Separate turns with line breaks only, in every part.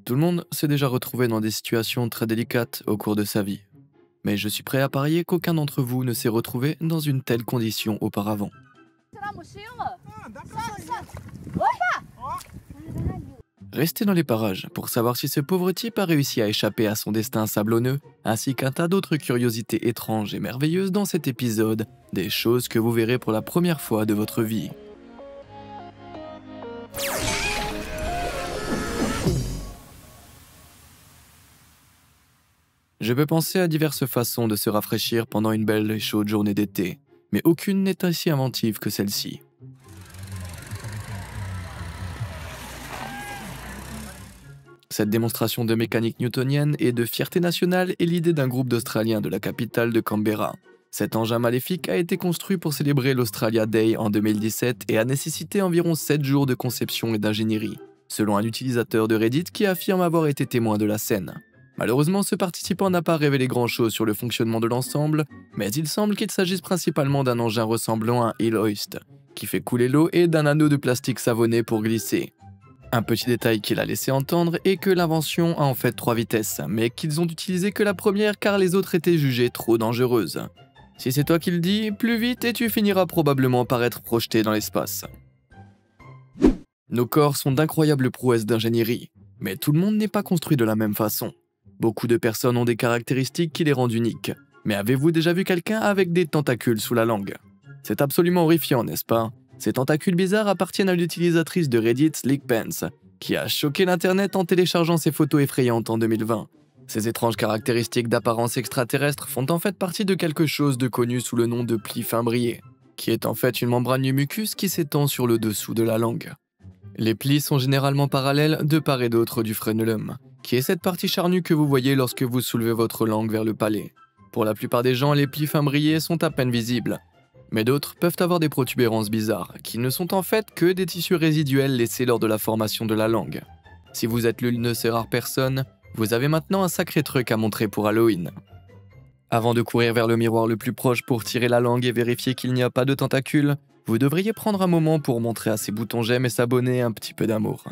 Tout le monde s'est déjà retrouvé dans des situations très délicates au cours de sa vie. Mais je suis prêt à parier qu'aucun d'entre vous ne s'est retrouvé dans une telle condition auparavant. Restez dans les parages pour savoir si ce pauvre type a réussi à échapper à son destin sablonneux, ainsi qu'un tas d'autres curiosités étranges et merveilleuses dans cet épisode, des choses que vous verrez pour la première fois de votre vie. Je peux penser à diverses façons de se rafraîchir pendant une belle et chaude journée d'été, mais aucune n'est aussi inventive que celle-ci. Cette démonstration de mécanique newtonienne et de fierté nationale est l'idée d'un groupe d'Australiens de la capitale de Canberra. Cet engin maléfique a été construit pour célébrer l'Australia Day en 2017 et a nécessité environ 7 jours de conception et d'ingénierie, selon un utilisateur de Reddit qui affirme avoir été témoin de la scène. Malheureusement, ce participant n'a pas révélé grand-chose sur le fonctionnement de l'ensemble, mais il semble qu'il s'agisse principalement d'un engin ressemblant à un heel hoist, qui fait couler l'eau et d'un anneau de plastique savonné pour glisser. Un petit détail qu'il a laissé entendre est que l'invention a en fait 3 vitesses, mais qu'ils ont utilisé que la première car les autres étaient jugées trop dangereuses. Si c'est toi qui le dis, plus vite et tu finiras probablement par être projeté dans l'espace. Nos corps sont d'incroyables prouesses d'ingénierie, mais tout le monde n'est pas construit de la même façon. Beaucoup de personnes ont des caractéristiques qui les rendent uniques, mais avez-vous déjà vu quelqu'un avec des tentacules sous la langue? C'est absolument horrifiant, n'est-ce pas? Ces tentacules bizarres appartiennent à l'utilisatrice de Reddit SlickPants, qui a choqué l'internet en téléchargeant ses photos effrayantes en 2020. Ces étranges caractéristiques d'apparence extraterrestre font en fait partie de quelque chose de connu sous le nom de pli fimbrié, qui est en fait une membrane du mucus qui s'étend sur le dessous de la langue. Les plis sont généralement parallèles de part et d'autre du frenulum, qui est cette partie charnue que vous voyez lorsque vous soulevez votre langue vers le palais. Pour la plupart des gens, les plis fimbriés sont à peine visibles, mais d'autres peuvent avoir des protubérances bizarres, qui ne sont en fait que des tissus résiduels laissés lors de la formation de la langue. Si vous êtes l'une de ces rares personnes, vous avez maintenant un sacré truc à montrer pour Halloween. Avant de courir vers le miroir le plus proche pour tirer la langue et vérifier qu'il n'y a pas de tentacules, vous devriez prendre un moment pour montrer à ces boutons j'aime et s'abonner un petit peu d'amour.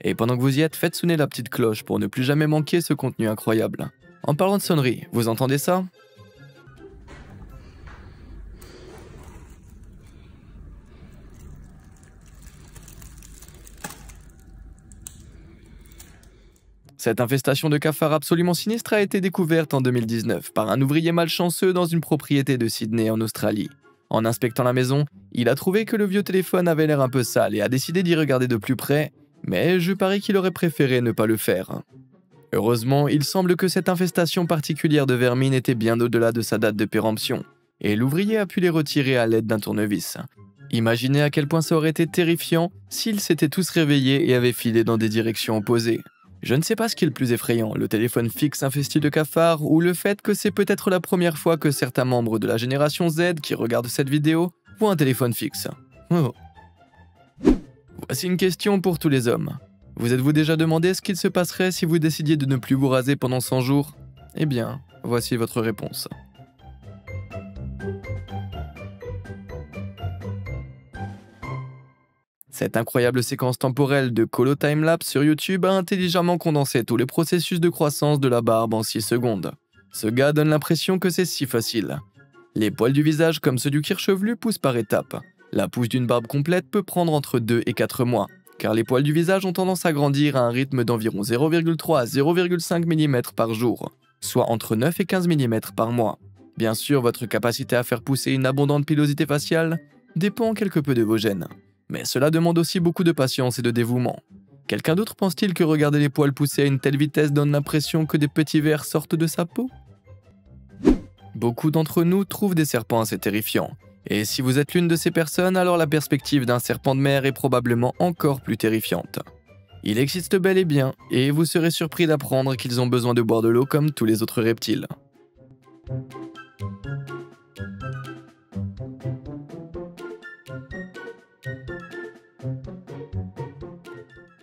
Et pendant que vous y êtes, faites sonner la petite cloche pour ne plus jamais manquer ce contenu incroyable. En parlant de sonnerie, vous entendez ça? Cette infestation de cafards absolument sinistre a été découverte en 2019 par un ouvrier malchanceux dans une propriété de Sydney en Australie. En inspectant la maison, il a trouvé que le vieux téléphone avait l'air un peu sale et a décidé d'y regarder de plus près, mais je parie qu'il aurait préféré ne pas le faire. Heureusement, il semble que cette infestation particulière de vermine était bien au-delà de sa date de péremption, et l'ouvrier a pu les retirer à l'aide d'un tournevis. Imaginez à quel point ça aurait été terrifiant s'ils s'étaient tous réveillés et avaient filé dans des directions opposées. Je ne sais pas ce qui est le plus effrayant, le téléphone fixe infesté de cafards ou le fait que c'est peut-être la première fois que certains membres de la génération Z qui regardent cette vidéo voient un téléphone fixe. Oh. Voici une question pour tous les hommes. Vous êtes-vous déjà demandé ce qu'il se passerait si vous décidiez de ne plus vous raser pendant 100 jours? Eh bien, voici votre réponse. Cette incroyable séquence temporelle de Colo Timelapse sur YouTube a intelligemment condensé tous les processus de croissance de la barbe en 6 secondes. Ce gars donne l'impression que c'est si facile. Les poils du visage comme ceux du cuir chevelu poussent par étapes. La pousse d'une barbe complète peut prendre entre 2 et 4 mois, car les poils du visage ont tendance à grandir à un rythme d'environ 0,3 à 0,5 mm par jour, soit entre 9 et 15 mm par mois. Bien sûr, votre capacité à faire pousser une abondante pilosité faciale dépend quelque peu de vos gènes. Mais cela demande aussi beaucoup de patience et de dévouement. Quelqu'un d'autre pense-t-il que regarder les poils pousser à une telle vitesse donne l'impression que des petits vers sortent de sa peau? Beaucoup d'entre nous trouvent des serpents assez terrifiants. Et si vous êtes l'une de ces personnes, alors la perspective d'un serpent de mer est probablement encore plus terrifiante. Il existe bel et bien, et vous serez surpris d'apprendre qu'ils ont besoin de boire de l'eau comme tous les autres reptiles.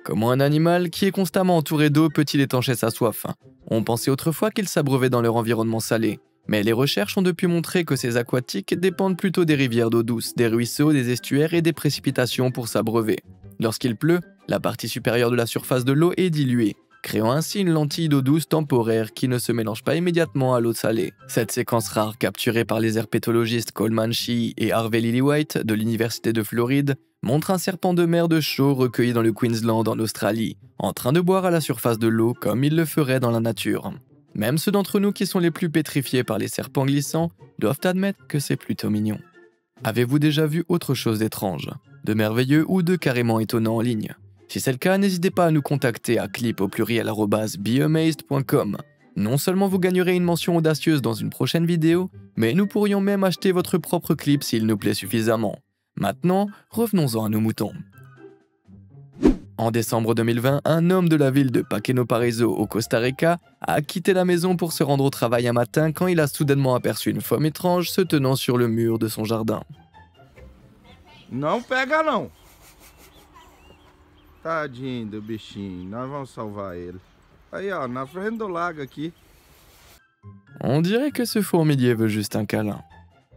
Comment un animal qui est constamment entouré d'eau peut-il étancher sa soif? On pensait autrefois qu'ils s'abreuvaient dans leur environnement salé, mais les recherches ont depuis montré que ces aquatiques dépendent plutôt des rivières d'eau douce, des ruisseaux, des estuaires et des précipitations pour s'abreuver. Lorsqu'il pleut, la partie supérieure de la surface de l'eau est diluée, créant ainsi une lentille d'eau douce temporaire qui ne se mélange pas immédiatement à l'eau salée. Cette séquence rare capturée par les herpétologistes Coleman Shee et Harvey Lillywhite de l'Université de Floride montre un serpent de mer de chaux recueilli dans le Queensland en Australie, en train de boire à la surface de l'eau comme il le ferait dans la nature. Même ceux d'entre nous qui sont les plus pétrifiés par les serpents glissants doivent admettre que c'est plutôt mignon. Avez-vous déjà vu autre chose d'étrange, de merveilleux ou de carrément étonnant en ligne? Si c'est le cas, n'hésitez pas à nous contacter à clip@beamazed.com. Non seulement vous gagnerez une mention audacieuse dans une prochaine vidéo, mais nous pourrions même acheter votre propre clip s'il nous plaît suffisamment. Maintenant, revenons-en à nos moutons. En décembre 2020, un homme de la ville de Paqueno Paraíso au Costa Rica a quitté la maison pour se rendre au travail un matin quand il a soudainement aperçu une femme étrange se tenant sur le mur de son jardin.
Não pega não. Tadinho do bichinho, nós vamos salvar ele. Aí ó, na frente do lago aqui.
On dirait que ce fourmilier veut juste un câlin.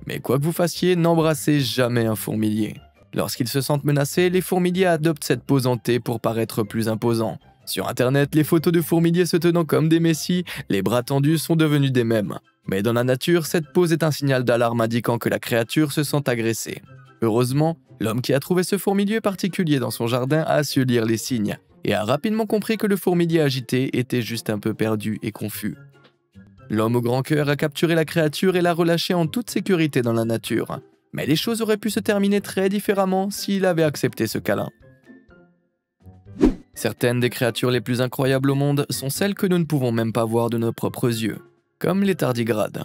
Mais quoi que vous fassiez, n'embrassez jamais un fourmilier. Lorsqu'ils se sentent menacés, les fourmiliers adoptent cette pose en T pour paraître plus imposants. Sur internet, les photos de fourmiliers se tenant comme des messies, les bras tendus sont devenus des mèmes. Mais dans la nature, cette pose est un signal d'alarme indiquant que la créature se sent agressée. Heureusement, l'homme qui a trouvé ce fourmilier particulier dans son jardin a su lire les signes et a rapidement compris que le fourmilier agité était juste un peu perdu et confus. L'homme au grand cœur a capturé la créature et l'a relâchée en toute sécurité dans la nature. Mais les choses auraient pu se terminer très différemment s'il avait accepté ce câlin. Certaines des créatures les plus incroyables au monde sont celles que nous ne pouvons même pas voir de nos propres yeux, comme les tardigrades.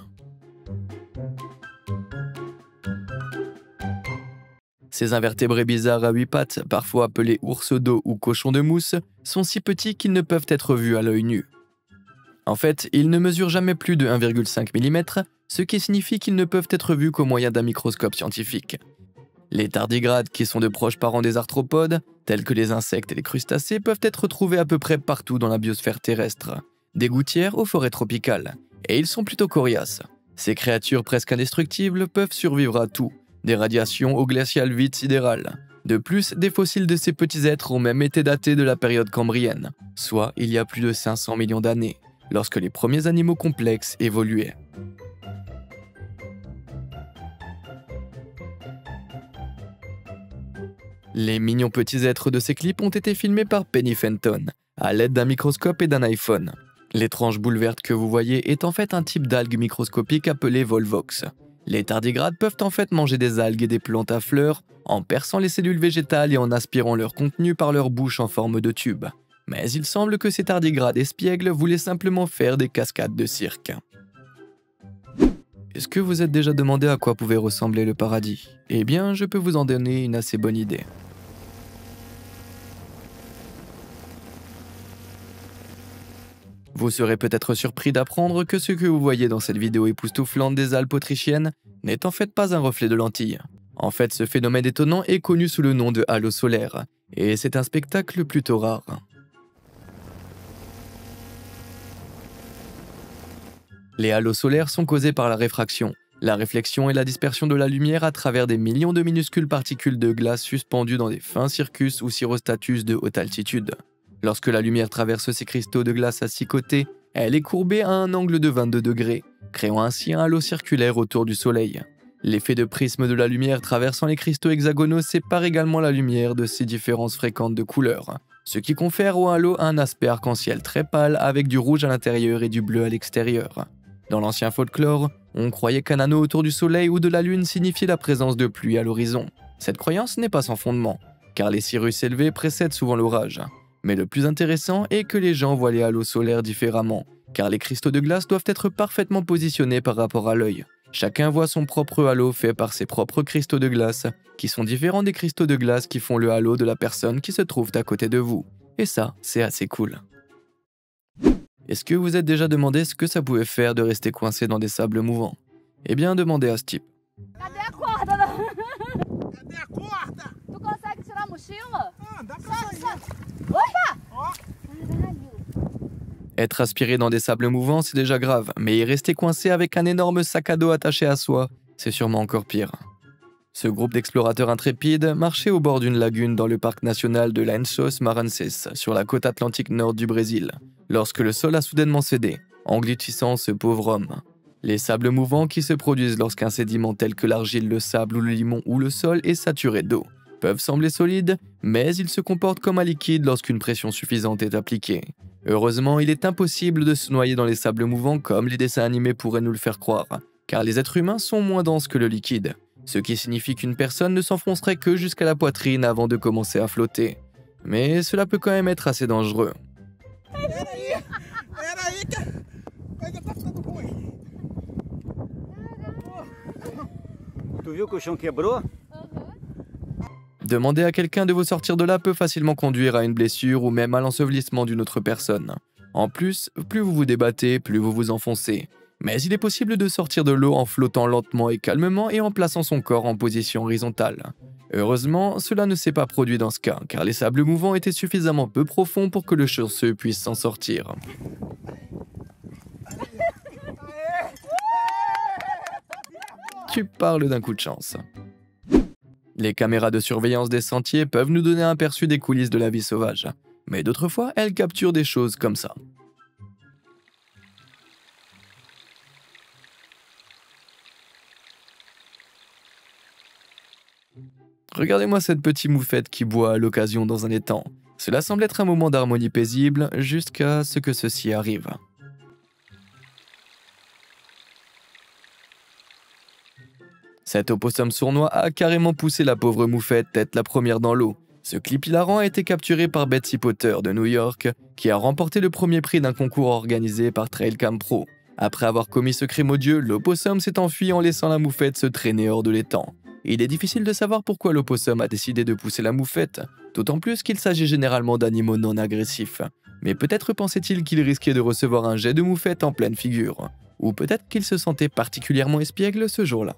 Ces invertébrés bizarres à 8 pattes, parfois appelés ours d'eau ou cochons de mousse, sont si petits qu'ils ne peuvent être vus à l'œil nu. En fait, ils ne mesurent jamais plus de 1,5 mm, ce qui signifie qu'ils ne peuvent être vus qu'au moyen d'un microscope scientifique. Les tardigrades, qui sont de proches parents des arthropodes, tels que les insectes et les crustacés, peuvent être trouvés à peu près partout dans la biosphère terrestre, des gouttières aux forêts tropicales, et ils sont plutôt coriaces. Ces créatures presque indestructibles peuvent survivre à tout, des radiations au glacial vide sidéral. De plus, des fossiles de ces petits êtres ont même été datés de la période cambrienne, soit il y a plus de 500 millions d'années, lorsque les premiers animaux complexes évoluaient. Les mignons petits êtres de ces clips ont été filmés par Penny Fenton, à l'aide d'un microscope et d'un iPhone. L'étrange boule verte que vous voyez est en fait un type d'algue microscopique appelé Volvox. Les tardigrades peuvent en fait manger des algues et des plantes à fleurs en perçant les cellules végétales et en aspirant leur contenu par leur bouche en forme de tube. Mais il semble que ces tardigrades espiègles voulaient simplement faire des cascades de cirque. Est-ce que vous êtes déjà demandé à quoi pouvait ressembler le paradis? Eh bien, je peux vous en donner une assez bonne idée. Vous serez peut-être surpris d'apprendre que ce que vous voyez dans cette vidéo époustouflante des Alpes autrichiennes n'est en fait pas un reflet de lentilles. En fait, ce phénomène étonnant est connu sous le nom de halo solaire, et c'est un spectacle plutôt rare. Les halos solaires sont causés par la réfraction, la réflexion et la dispersion de la lumière à travers des millions de minuscules particules de glace suspendues dans des fins circus ou cirrostratus de haute altitude. Lorsque la lumière traverse ces cristaux de glace à 6 côtés, elle est courbée à un angle de 22 degrés, créant ainsi un halo circulaire autour du Soleil. L'effet de prisme de la lumière traversant les cristaux hexagonaux sépare également la lumière de ces différences fréquentes de couleurs, ce qui confère au halo un aspect arc-en-ciel très pâle avec du rouge à l'intérieur et du bleu à l'extérieur. Dans l'ancien folklore, on croyait qu'un anneau autour du Soleil ou de la Lune signifiait la présence de pluie à l'horizon. Cette croyance n'est pas sans fondement, car les cirrus élevés précèdent souvent l'orage. Mais le plus intéressant est que les gens voient les halos solaires différemment, car les cristaux de glace doivent être parfaitement positionnés par rapport à l'œil. Chacun voit son propre halo fait par ses propres cristaux de glace, qui sont différents des cristaux de glace qui font le halo de la personne qui se trouve à côté de vous. Et ça, c'est assez cool. Est-ce que vous êtes déjà demandé ce que ça pouvait faire de rester coincé dans des sables mouvants? Eh bien, demandez à ce type.
Cadê a corda?
Cadê a corda?
Tu consegue tirar a mochila?
Ah, dá pra sair.
Opa!
Ó.
Caralho.
Être aspiré dans des sables mouvants, c'est déjà grave, mais y rester coincé avec un énorme sac à dos attaché à soi, c'est sûrement encore pire. Ce groupe d'explorateurs intrépides marchait au bord d'une lagune dans le parc national de Lençóis-Maranhães, sur la côte atlantique nord du Brésil, lorsque le sol a soudainement cédé, engloutissant ce pauvre homme. Les sables mouvants qui se produisent lorsqu'un sédiment tel que l'argile, le sable ou le limon ou le sol est saturé d'eau peuvent sembler solides, mais ils se comportent comme un liquide lorsqu'une pression suffisante est appliquée. Heureusement, il est impossible de se noyer dans les sables mouvants comme les dessins animés pourraient nous le faire croire, car les êtres humains sont moins denses que le liquide, ce qui signifie qu'une personne ne s'enfoncerait que jusqu'à la poitrine avant de commencer à flotter. Mais cela peut quand même être assez dangereux.
Tu viu que o chão quebrou?
Demander à quelqu'un de vous sortir de là peut facilement conduire à une blessure ou même à l'ensevelissement d'une autre personne. En plus, plus vous vous débattez, plus vous vous enfoncez. Mais il est possible de sortir de l'eau en flottant lentement et calmement et en plaçant son corps en position horizontale. Heureusement, cela ne s'est pas produit dans ce cas, car les sables mouvants étaient suffisamment peu profonds pour que le chanceux puisse s'en sortir. Tu parles d'un coup de chance. Les caméras de surveillance des sentiers peuvent nous donner un aperçu des coulisses de la vie sauvage, mais d'autres fois, elles capturent des choses comme ça. Regardez-moi cette petite moufette qui boit à l'occasion dans un étang. Cela semble être un moment d'harmonie paisible jusqu'à ce que ceci arrive. Cet opossum sournois a carrément poussé la pauvre moufette tête la première dans l'eau. Ce clip hilarant a été capturé par Betsy Potter de New York, qui a remporté le premier prix d'un concours organisé par Trailcam Pro. Après avoir commis ce crime odieux, l'opossum s'est enfui en laissant la moufette se traîner hors de l'étang. Il est difficile de savoir pourquoi l'opossum a décidé de pousser la moufette, d'autant plus qu'il s'agit généralement d'animaux non agressifs. Mais peut-être pensait-il qu'il risquait de recevoir un jet de moufette en pleine figure. Ou peut-être qu'il se sentait particulièrement espiègle ce jour-là.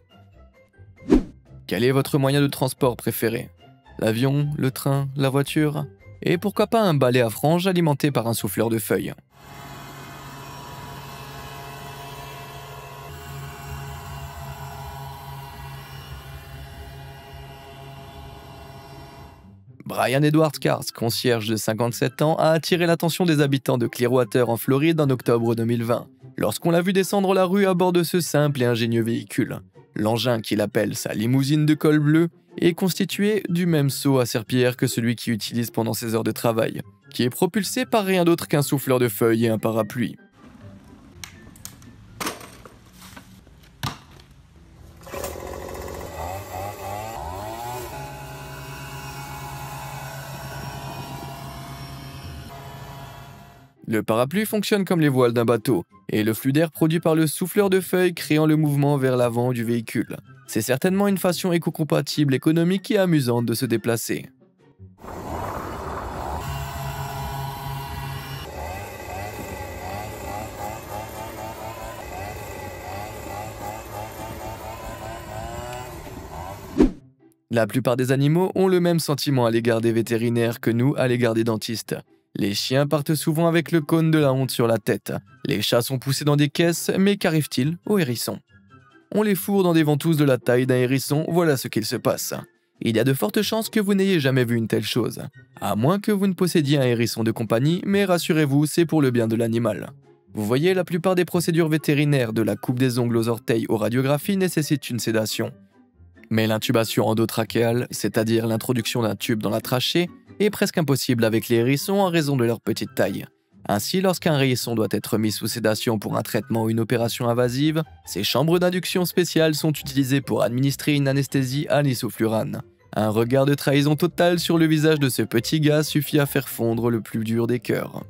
Quel est votre moyen de transport préféré? L'avion, le train, la voiture? Et pourquoi pas un balai à franges alimenté par un souffleur de feuilles? Brian Edward Cars, concierge de 57 ans, a attiré l'attention des habitants de Clearwater en Floride en octobre 2020, lorsqu'on l'a vu descendre la rue à bord de ce simple et ingénieux véhicule. L'engin qu'il appelle sa limousine de col bleu est constitué du même seau à serpillière que celui qu'il utilise pendant ses heures de travail, qui est propulsé par rien d'autre qu'un souffleur de feuilles et un parapluie. Le parapluie fonctionne comme les voiles d'un bateau, et le flux d'air produit par le souffleur de feuilles créant le mouvement vers l'avant du véhicule. C'est certainement une façon éco-compatible, économique et amusante de se déplacer. La plupart des animaux ont le même sentiment à l'égard des vétérinaires que nous à l'égard des dentistes. Les chiens partent souvent avec le cône de la honte sur la tête. Les chats sont poussés dans des caisses, mais qu'arrive-t-il aux hérissons? On les fourre dans des ventouses de la taille d'un hérisson, voilà ce qu'il se passe. Il y a de fortes chances que vous n'ayez jamais vu une telle chose. À moins que vous ne possédiez un hérisson de compagnie, mais rassurez-vous, c'est pour le bien de l'animal. Vous voyez, la plupart des procédures vétérinaires, de la coupe des ongles aux orteils aux radiographies, nécessitent une sédation. Mais l'intubation endotrachéale, c'est-à-dire l'introduction d'un tube dans la trachée, est presque impossible avec les hérissons en raison de leur petite taille. Ainsi, lorsqu'un hérisson doit être mis sous sédation pour un traitement ou une opération invasive, ces chambres d'induction spéciales sont utilisées pour administrer une anesthésie à l'isoflurane. Un regard de trahison totale sur le visage de ce petit gars suffit à faire fondre le plus dur des cœurs.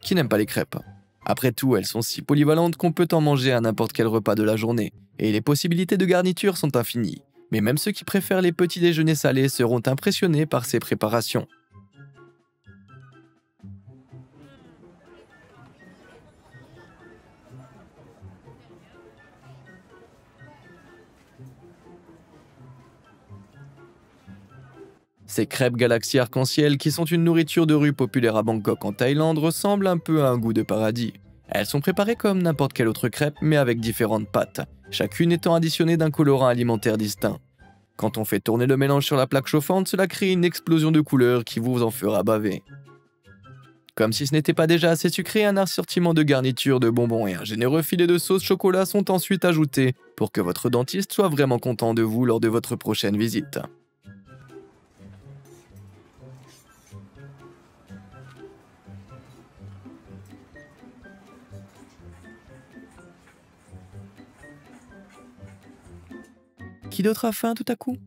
Qui n'aime pas les crêpes? Après tout, elles sont si polyvalentes qu'on peut en manger à n'importe quel repas de la journée, et les possibilités de garniture sont infinies. Mais même ceux qui préfèrent les petits déjeuners salés seront impressionnés par ces préparations. Ces crêpes galaxie arc-en-ciel, qui sont une nourriture de rue populaire à Bangkok en Thaïlande, ressemblent un peu à un goût de paradis. Elles sont préparées comme n'importe quelle autre crêpe, mais avec différentes pâtes. chacune étant additionnée d'un colorant alimentaire distinct. Quand on fait tourner le mélange sur la plaque chauffante, cela crée une explosion de couleurs qui vous en fera baver. Comme si ce n'était pas déjà assez sucré, un assortiment de garnitures, de bonbons et un généreux filet de sauce chocolat sont ensuite ajoutés pour que votre dentiste soit vraiment content de vous lors de votre prochaine visite. Qui d'autre a faim tout à coup?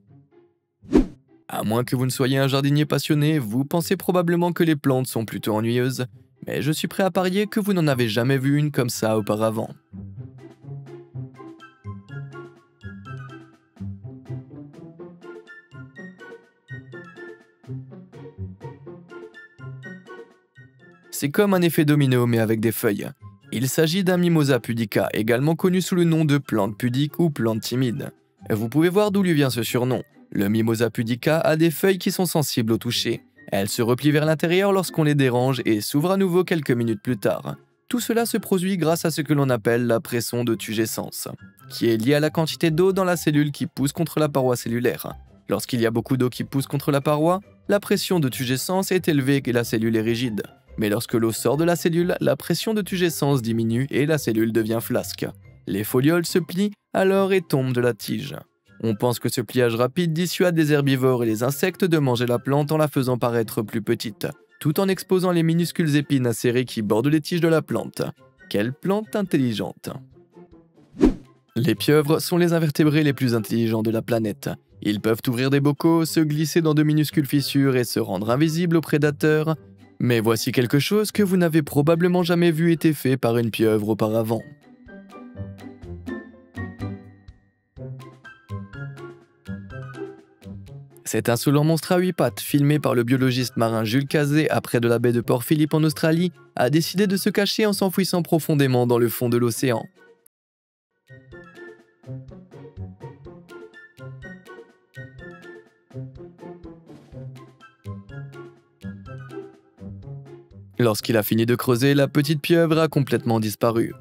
À moins que vous ne soyez un jardinier passionné, vous pensez probablement que les plantes sont plutôt ennuyeuses, mais je suis prêt à parier que vous n'en avez jamais vu une comme ça auparavant. C'est comme un effet domino mais avec des feuilles. Il s'agit d'un Mimosa pudica, également connu sous le nom de plante pudique ou plante timide. Vous pouvez voir d'où lui vient ce surnom. Le Mimosa pudica a des feuilles qui sont sensibles au toucher. Elles se replient vers l'intérieur lorsqu'on les dérange et s'ouvrent à nouveau quelques minutes plus tard. Tout cela se produit grâce à ce que l'on appelle la pression de tugéscence, qui est liée à la quantité d'eau dans la cellule qui pousse contre la paroi cellulaire. Lorsqu'il y a beaucoup d'eau qui pousse contre la paroi, la pression de tugéscence est élevée et la cellule est rigide. Mais lorsque l'eau sort de la cellule, la pression de tugéscence diminue et la cellule devient flasque. Les folioles se plient alors et tombent de la tige. On pense que ce pliage rapide dissuade les herbivores et les insectes de manger la plante en la faisant paraître plus petite, tout en exposant les minuscules épines acérées qui bordent les tiges de la plante. Quelle plante intelligente! Les pieuvres sont les invertébrés les plus intelligents de la planète. Ils peuvent ouvrir des bocaux, se glisser dans de minuscules fissures et se rendre invisibles aux prédateurs. Mais voici quelque chose que vous n'avez probablement jamais vu été fait par une pieuvre auparavant. Cet insolent monstre à 8 pattes, filmé par le biologiste marin Jules Cazet près de la baie de Port Phillip en Australie, a décidé de se cacher en s'enfouissant profondément dans le fond de l'océan. Lorsqu'il a fini de creuser, la petite pieuvre a complètement disparu.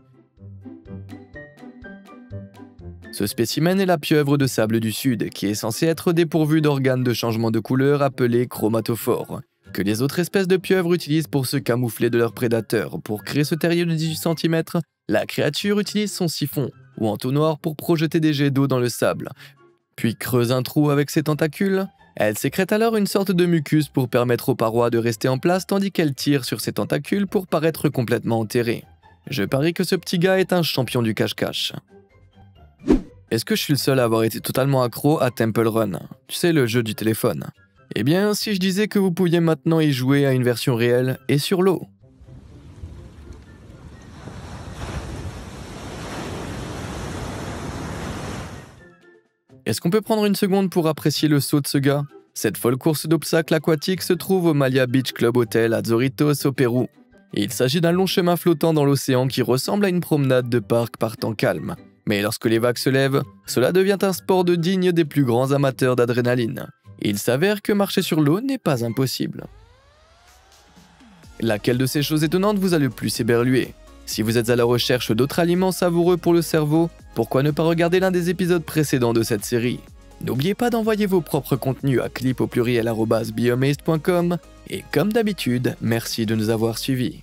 Ce spécimen est la pieuvre de sable du Sud, qui est censée être dépourvue d'organes de changement de couleur appelés chromatophores, que les autres espèces de pieuvres utilisent pour se camoufler de leurs prédateurs. Pour créer ce terrier de 18 cm, la créature utilise son siphon, ou entonnoir pour projeter des jets d'eau dans le sable, puis creuse un trou avec ses tentacules. Elle sécrète alors une sorte de mucus pour permettre aux parois de rester en place tandis qu'elle tire sur ses tentacules pour paraître complètement enterrée. Je parie que ce petit gars est un champion du cache-cache. Est-ce que je suis le seul à avoir été totalement accro à Temple Run? Tu sais, le jeu du téléphone. Eh bien, si je disais que vous pouviez maintenant y jouer à une version réelle et sur l'eau. Est-ce qu'on peut prendre une seconde pour apprécier le saut de ce gars? Cette folle course d'obstacles aquatiques se trouve au Malia Beach Club Hotel à Zorritos au Pérou. Et il s'agit d'un long chemin flottant dans l'océan qui ressemble à une promenade de parc par temps calme. Mais lorsque les vagues se lèvent, cela devient un sport digne des plus grands amateurs d'adrénaline. Il s'avère que marcher sur l'eau n'est pas impossible. Laquelle de ces choses étonnantes vous a le plus éberlué? Si vous êtes à la recherche d'autres aliments savoureux pour le cerveau, pourquoi ne pas regarder l'un des épisodes précédents de cette série? N'oubliez pas d'envoyer vos propres contenus à clip@biomazed.com et comme d'habitude, merci de nous avoir suivis.